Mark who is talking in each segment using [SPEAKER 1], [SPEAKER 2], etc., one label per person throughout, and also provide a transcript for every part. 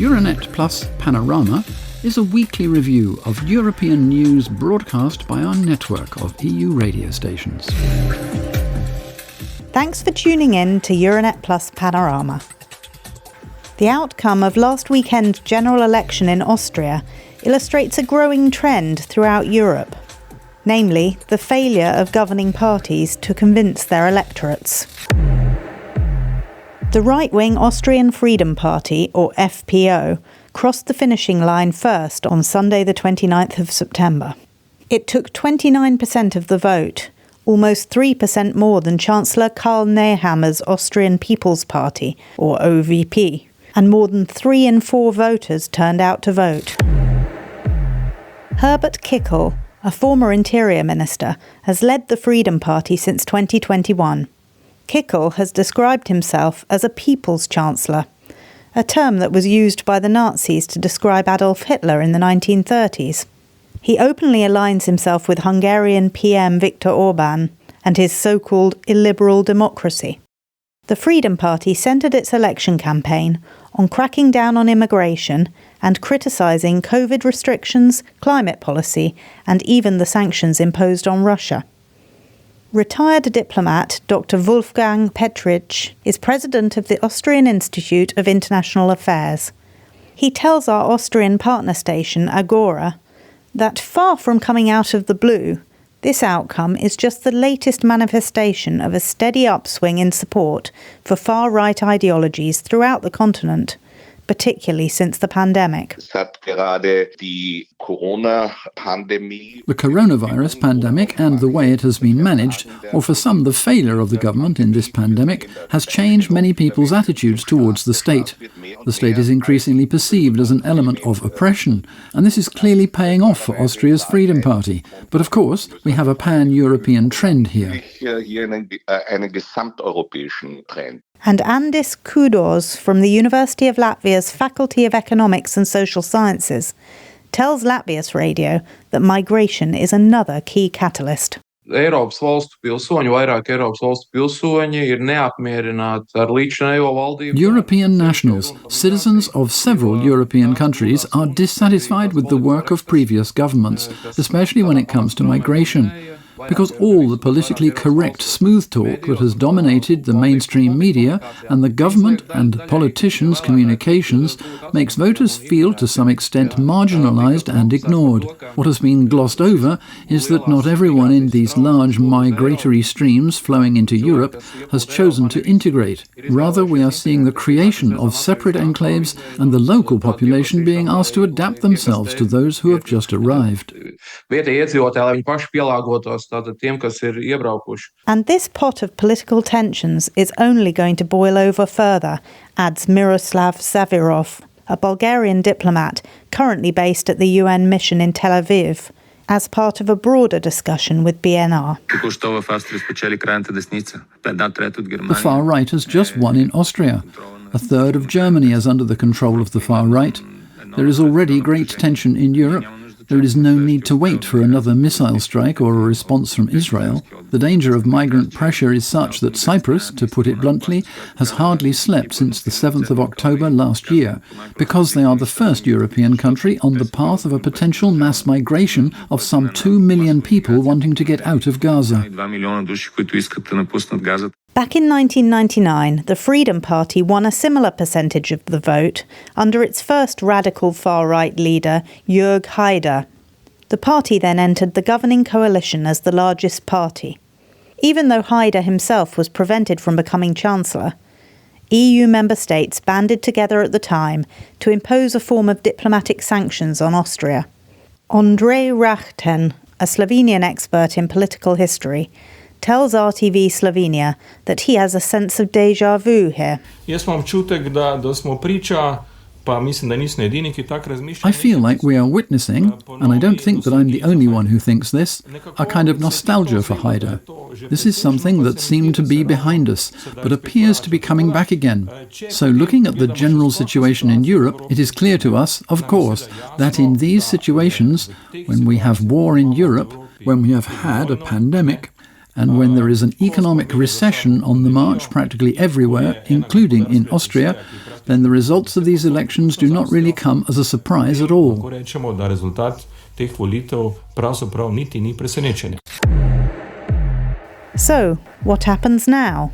[SPEAKER 1] Euranet Plus Panorama is a weekly review of European news broadcast by our network of EU radio stations.
[SPEAKER 2] Thanks for tuning in to Euranet Plus Panorama. The outcome of last weekend's general election in Austria illustrates a growing trend throughout Europe, namely the failure of governing parties to convince their electorates. The right-wing Austrian Freedom Party, or FPO, crossed the finishing line first on Sunday the 29th of September. It took 29% of the vote, almost 3% more than Chancellor Karl Nehammer's Austrian People's Party, or OVP, and more than 3 in 4 voters turned out to vote. Herbert Kickl, a former interior minister, has led the Freedom Party since 2021. Kickl has described himself as a people's chancellor, a term that was used by the Nazis to describe Adolf Hitler in the 1930s. He openly aligns himself with Hungarian PM Viktor Orbán and his so-called illiberal democracy. The Freedom Party centred its election campaign on cracking down on immigration and criticising COVID restrictions, climate policy, and even the sanctions imposed on Russia. Retired diplomat Dr. Wolfgang Petritsch is president of the Austrian Institute of International Affairs. He tells our Austrian partner station, Agora, that far from coming out of the blue, this outcome is just the latest manifestation of a steady upswing in support for far-right ideologies throughout the continent, particularly since the pandemic.
[SPEAKER 1] The coronavirus pandemic and the way it has been managed, or for some the failure of the government in this pandemic, has changed many people's attitudes towards the state. The state is increasingly perceived as an element of oppression, and this is clearly paying off for Austria's Freedom Party. But of course, we have a pan-European trend here. And Andis Kudos from the University of Latvia's Faculty of Economics and Social Sciences tells Latvia's radio that migration is another key catalyst.
[SPEAKER 3] European
[SPEAKER 1] nationals, citizens of several European countries, are dissatisfied with the work of previous governments, especially when it comes to migration. Because all the politically correct smooth talk that has dominated the mainstream media and the government and politicians' communications makes voters feel to some extent marginalised and ignored. What has been glossed over is that not everyone in these large migratory streams flowing into Europe has chosen to integrate. Rather, we are seeing the creation of separate enclaves and the local population being asked to adapt themselves to those who have just arrived.
[SPEAKER 2] And this pot of political tensions is only going to boil over further, adds Miroslav Zavirov, a Bulgarian diplomat currently based at the UN mission in Tel Aviv, as part of a broader discussion with BNR.
[SPEAKER 1] The far right has just won in Austria. A third of Germany is under the control of the far right. There is already great tension in Europe. There is no need to wait for another missile strike or a response from Israel. The danger of migrant pressure is such that Cyprus, to put it bluntly, has hardly slept since the 7th of October last year, because they are the first European country on the path of a potential mass migration of some 2 million people wanting to get out of Gaza.
[SPEAKER 2] Back in 1999, the Freedom Party won a similar percentage of the vote under its first radical far-right leader, Jörg Haider. The party then entered the governing coalition as the largest party. Even though Haider himself was prevented from becoming chancellor, EU member states banded together at the time to impose a form of diplomatic sanctions on Austria. Ondrej Rahten, a Slovenian expert in political history, tells RTV Slovenia that he has a sense of déjà vu here.
[SPEAKER 1] I feel like we are witnessing, and I don't think that I'm the only one who thinks this, a kind of nostalgia for Haider. This is something that seemed to be behind us, but appears to be coming back again. So looking at the general situation in Europe, it is clear to us, of course, that in these situations, when we have war in Europe, when we have had a pandemic, And when there is an economic recession on the march practically everywhere, including in Austria, then the results of these elections do not really come as a surprise at all.
[SPEAKER 2] So, what happens now?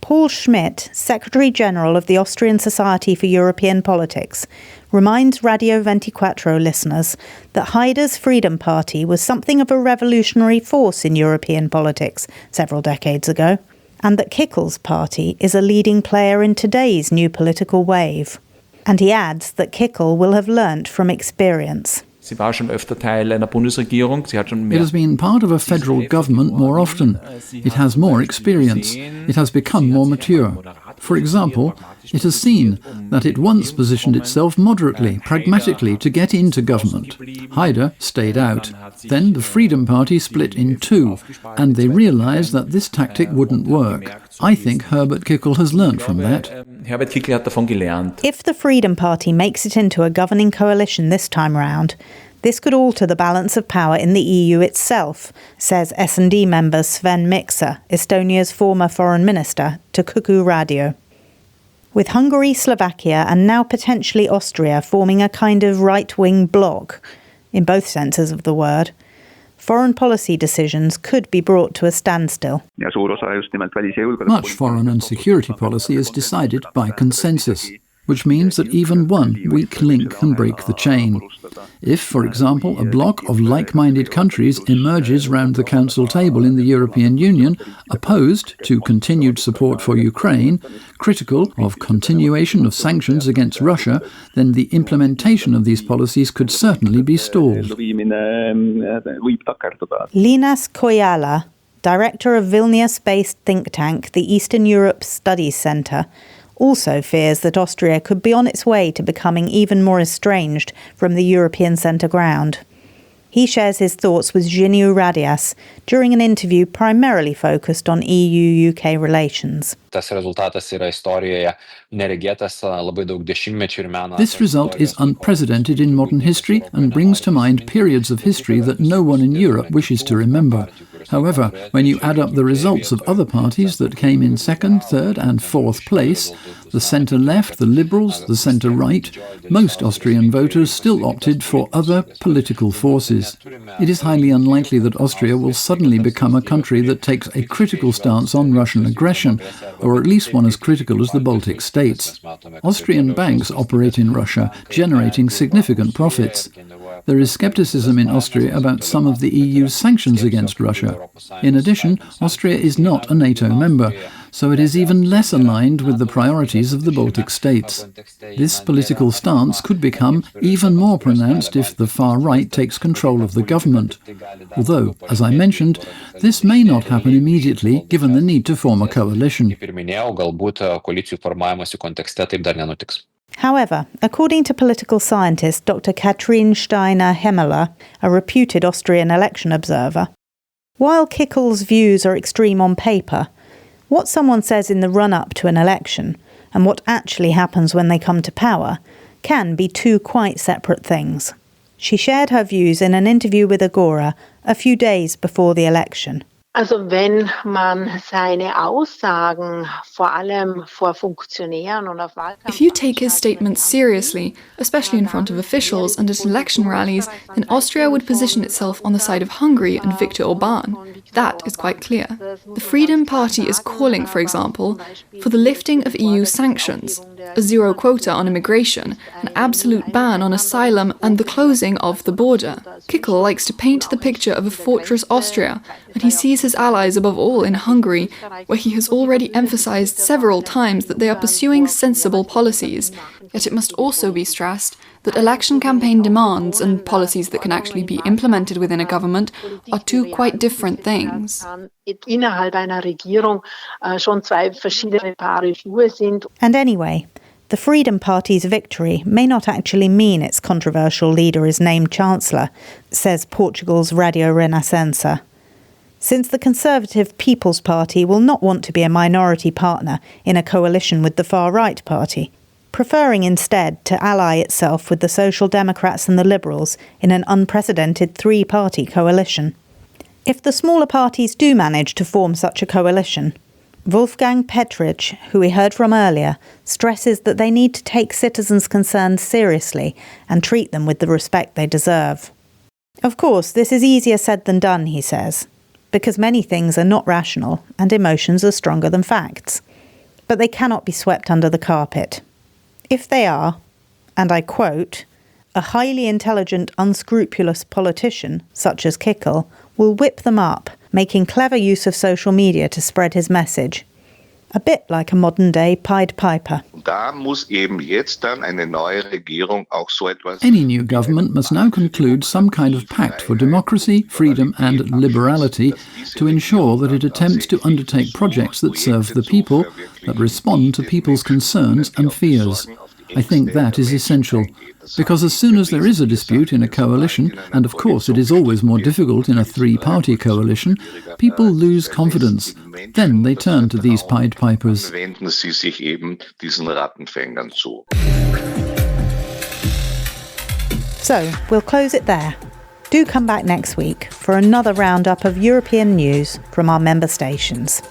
[SPEAKER 2] Paul Schmidt, Secretary-General of the Austrian Society for European Politics, reminds Radio 24 listeners that Haider's Freedom Party was something of a revolutionary force in European politics several decades ago, and that Kikel's party is a leading player in today's new political wave. And he adds that Kikel will have learnt from experience.
[SPEAKER 3] Sie war schon öfter Teil einer Bundesregierung. Sie hat schon mehr.
[SPEAKER 1] It has been part of a federal government more often. It has more experience. It has become more mature. For example, it has seen that it once positioned itself moderately, pragmatically to get into government. Haider stayed out. Then the Freedom Party split in two, and they realized that this tactic wouldn't work. I think Herbert Kickl has learned from that.
[SPEAKER 3] Herbert Kickl hat davon gelernt.
[SPEAKER 2] If the Freedom Party makes it into a governing coalition this time round, this could alter the balance of power in the EU itself, says S&D member Sven Mikser, Estonia's former foreign minister, to Kuku Radio. With Hungary, Slovakia and now potentially Austria forming a kind of right-wing bloc, in both senses of the word, foreign policy decisions could be brought to a standstill.
[SPEAKER 1] Much foreign and security policy is decided by consensus, which means that even one weak link can break the chain. If, for example, a bloc of like-minded countries emerges round the Council table in the European Union, opposed to continued support for Ukraine, critical of continuation of sanctions against Russia, then the implementation of these policies could certainly be stalled.
[SPEAKER 2] Linas Kojala, director of Vilnius-based think tank the Eastern Europe Studies Centre, also fears that Austria could be on its way to becoming even more estranged from the European centre ground. He shares his thoughts with Zhiniu Radias during an interview primarily focused on EU-UK relations.
[SPEAKER 1] This result is unprecedented in modern history and brings to mind periods of history that no one in Europe wishes to remember. However, when you add up the results of other parties that came in second, third and fourth place, the centre-left, the Liberals, the centre-right, most Austrian voters still opted for other political forces. It is highly unlikely that Austria will suddenly become a country that takes a critical stance on Russian aggression, or at least one as critical as the Baltic states. Austrian banks operate in Russia, generating significant profits. There is scepticism in Austria about some of the EU's sanctions against Russia. In addition, Austria is not a NATO member, so it is even less aligned with the priorities of the Baltic states. This political stance could become even more pronounced if the far right takes control of the government. Although, as I mentioned, this may not happen immediately given the need to form a coalition.
[SPEAKER 2] However, according to political scientist Dr. Katrin Steiner-Hemmeler, a reputed Austrian election observer, while Kickel's views are extreme on paper, what someone says in the run-up to an election and what actually happens when they come to power can be two quite separate things. She shared her views in an interview with Agora a few days before the election.
[SPEAKER 4] Also wenn man seine Aussagen vor allem vor Funktionären und auf Wahlkampf.
[SPEAKER 5] If you take his statements seriously, especially in front of officials and at election rallies, then Austria would position itself on the side of Hungary and Viktor Orbán. That is quite clear. The Freedom Party is calling, for example, for the lifting of EU sanctions, a zero quota on immigration, an absolute ban on asylum and the closing of the border. Kickl likes to paint the picture of a fortress Austria, and he sees his allies above all in Hungary, where he has already emphasized several times that they are pursuing sensible policies. Yet it must also be stressed that election campaign demands and policies that can actually be implemented within a government are two quite different things.
[SPEAKER 2] And anyway, the Freedom Party's victory may not actually mean its controversial leader is named Chancellor, says Portugal's Radio Renascença. Since the Conservative People's Party will not want to be a minority partner in a coalition with the far-right party, preferring instead to ally itself with the Social Democrats and the Liberals in an unprecedented three-party coalition. If the smaller parties do manage to form such a coalition, Wolfgang Petritsch, who we heard from earlier, stresses that they need to take citizens' concerns seriously and treat them with the respect they deserve. Of course, this is easier said than done, he says, because many things are not rational and emotions are stronger than facts. But they cannot be swept under the carpet. If they are, and I quote, a highly intelligent, unscrupulous politician, such as Kickle, will whip them up, making clever use of social media to spread his message. A bit like a modern-day Pied Piper.
[SPEAKER 1] Any new government must now conclude some kind of pact for democracy, freedom and liberality to ensure that it attempts to undertake projects that serve the people, that respond to people's concerns and fears. I think that is essential, because as soon as there is a dispute in a coalition, and of course it is always more difficult in a three-party coalition, people lose confidence. Then they turn to these Pied Pipers.
[SPEAKER 2] So, we'll close it there. Do come back next week for another roundup of European news from our member stations.